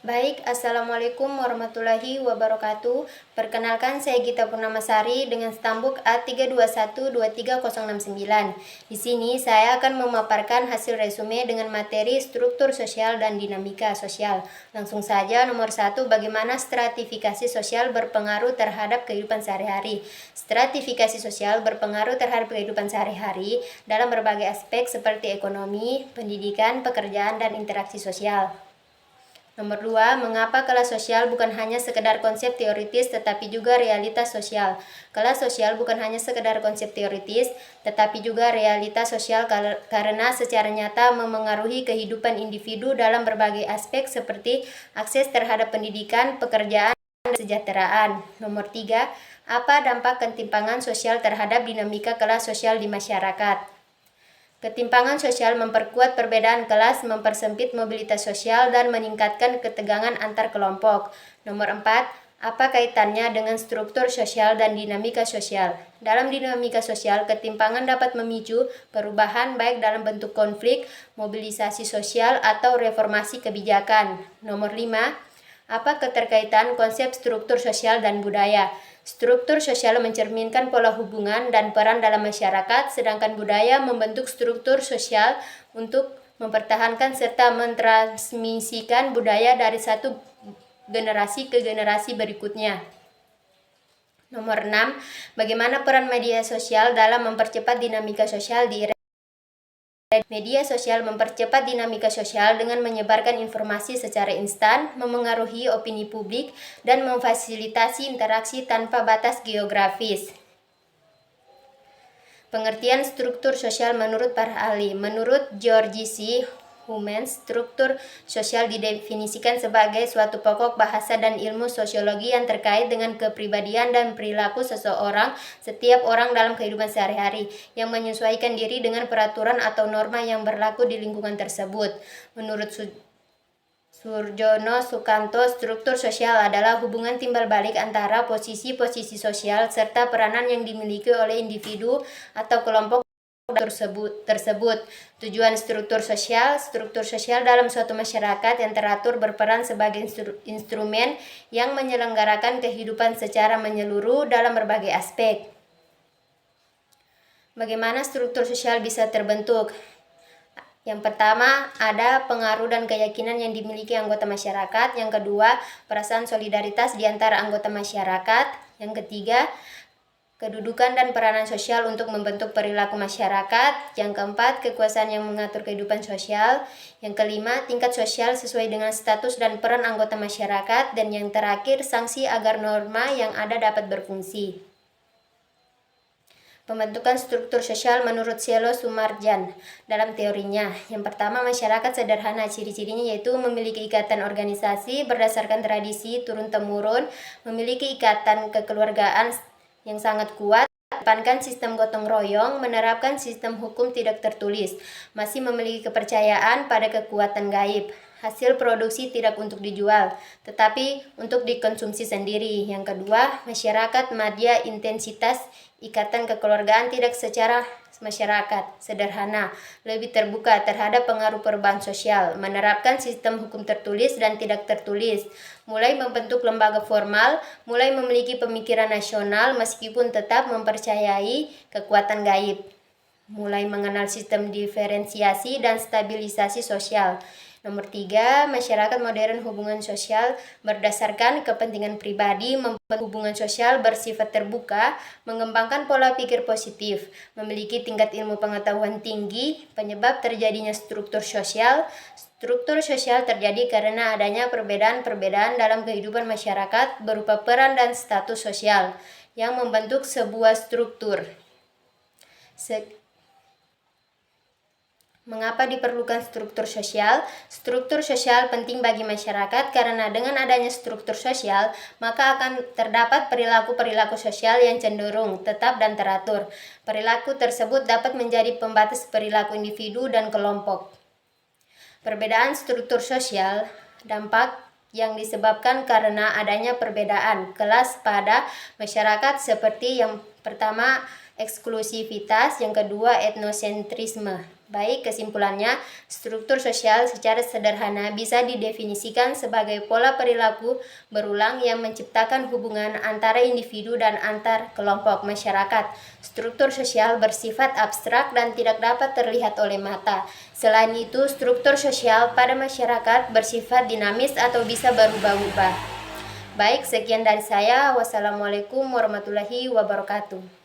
Baik, Assalamualaikum warahmatullahi wabarakatuh. Perkenalkan, saya Gita Purnamasari dengan stambuk A321230069. Di sini saya akan memaparkan hasil resume dengan materi struktur sosial dan dinamika sosial. Langsung saja, nomor 1, bagaimana stratifikasi sosial berpengaruh terhadap kehidupan sehari-hari. Stratifikasi sosial berpengaruh terhadap kehidupan sehari-hari dalam berbagai aspek seperti ekonomi, pendidikan, pekerjaan, dan interaksi sosial. Nomor 2, mengapa kelas sosial bukan hanya sekedar konsep teoritis tetapi juga realitas sosial. Kelas sosial bukan hanya sekedar konsep teoritis tetapi juga realitas sosial karena secara nyata memengaruhi kehidupan individu dalam berbagai aspek seperti akses terhadap pendidikan, pekerjaan, dan kesejahteraan. Nomor 3, apa dampak ketimpangan sosial terhadap dinamika kelas sosial di masyarakat? Ketimpangan sosial memperkuat perbedaan kelas, mempersempit mobilitas sosial, dan meningkatkan ketegangan antar kelompok. Nomor 4, apa kaitannya dengan struktur sosial dan dinamika sosial? Dalam dinamika sosial, ketimpangan dapat memicu perubahan baik dalam bentuk konflik, mobilisasi sosial, atau reformasi kebijakan. Nomor 5, apa keterkaitan konsep struktur sosial dan budaya? Struktur sosial mencerminkan pola hubungan dan peran dalam masyarakat, sedangkan budaya membentuk struktur sosial untuk mempertahankan serta mentransmisikan budaya dari satu generasi ke generasi berikutnya. Nomor 6, bagaimana peran media sosial dalam mempercepat dinamika sosial di Media sosial mempercepat dinamika sosial dengan menyebarkan informasi secara instan, memengaruhi opini publik, dan memfasilitasi interaksi tanpa batas geografis. Pengertian struktur sosial menurut para ahli. Menurut George C. Humans, struktur sosial didefinisikan sebagai suatu pokok bahasa dan ilmu sosiologi yang terkait dengan kepribadian dan perilaku seseorang, setiap orang dalam kehidupan sehari-hari, yang menyesuaikan diri dengan peraturan atau norma yang berlaku di lingkungan tersebut. Menurut Surjono Sukanto, struktur sosial adalah hubungan timbal balik antara posisi-posisi sosial serta peranan yang dimiliki oleh individu atau kelompok tersebut. Tujuan struktur sosial dalam suatu masyarakat yang teratur berperan sebagai instrumen yang menyelenggarakan kehidupan secara menyeluruh dalam berbagai aspek. Bagaimana struktur sosial bisa terbentuk? Yang pertama, ada pengaruh dan keyakinan yang dimiliki anggota masyarakat. Yang kedua, perasaan solidaritas di antara anggota masyarakat. Yang ketiga, kedudukan dan peranan sosial untuk membentuk perilaku masyarakat. Yang keempat, kekuasaan yang mengatur kehidupan sosial. Yang kelima, tingkat sosial sesuai dengan status dan peran anggota masyarakat. Dan yang terakhir, sanksi agar norma yang ada dapat berfungsi. Pembentukan struktur sosial menurut Selo Sumarjan dalam teorinya. Yang pertama, masyarakat sederhana. Ciri-cirinya yaitu memiliki ikatan organisasi berdasarkan tradisi turun-temurun, memiliki ikatan kekeluargaan yang sangat kuat, mengedepankan sistem gotong royong, menerapkan sistem hukum tidak tertulis, masih memiliki kepercayaan pada kekuatan gaib. Hasil produksi tidak untuk dijual, tetapi untuk dikonsumsi sendiri. Yang kedua, masyarakat madya intensitas ikatan kekeluargaan tidak secara masyarakat, sederhana, lebih terbuka terhadap pengaruh perubahan sosial, menerapkan sistem hukum tertulis dan tidak tertulis, mulai membentuk lembaga formal, mulai memiliki pemikiran nasional meskipun tetap mempercayai kekuatan gaib, mulai mengenal sistem diferensiasi dan stabilisasi sosial. Nomor 3, masyarakat modern hubungan sosial berdasarkan kepentingan pribadi, membuat hubungan sosial bersifat terbuka, mengembangkan pola pikir positif, memiliki tingkat ilmu pengetahuan tinggi. Penyebab terjadinya struktur sosial. Struktur sosial terjadi karena adanya perbedaan-perbedaan dalam kehidupan masyarakat berupa peran dan status sosial yang membentuk sebuah struktur. Mengapa diperlukan struktur sosial? Struktur sosial penting bagi masyarakat karena dengan adanya struktur sosial, maka akan terdapat perilaku-perilaku sosial yang cenderung tetap dan teratur. Perilaku tersebut dapat menjadi pembatas perilaku individu dan kelompok. Perbedaan struktur sosial, dampak yang disebabkan karena adanya perbedaan kelas pada masyarakat seperti yang pertama, eksklusivitas, yang kedua, etnosentrisme. Baik, kesimpulannya, struktur sosial secara sederhana bisa didefinisikan sebagai pola perilaku berulang yang menciptakan hubungan antara individu dan antar kelompok masyarakat. Struktur sosial bersifat abstrak dan tidak dapat terlihat oleh mata. Selain itu, struktur sosial pada masyarakat bersifat dinamis atau bisa berubah-ubah. Baik, sekian dari saya. Wassalamualaikum warahmatullahi wabarakatuh.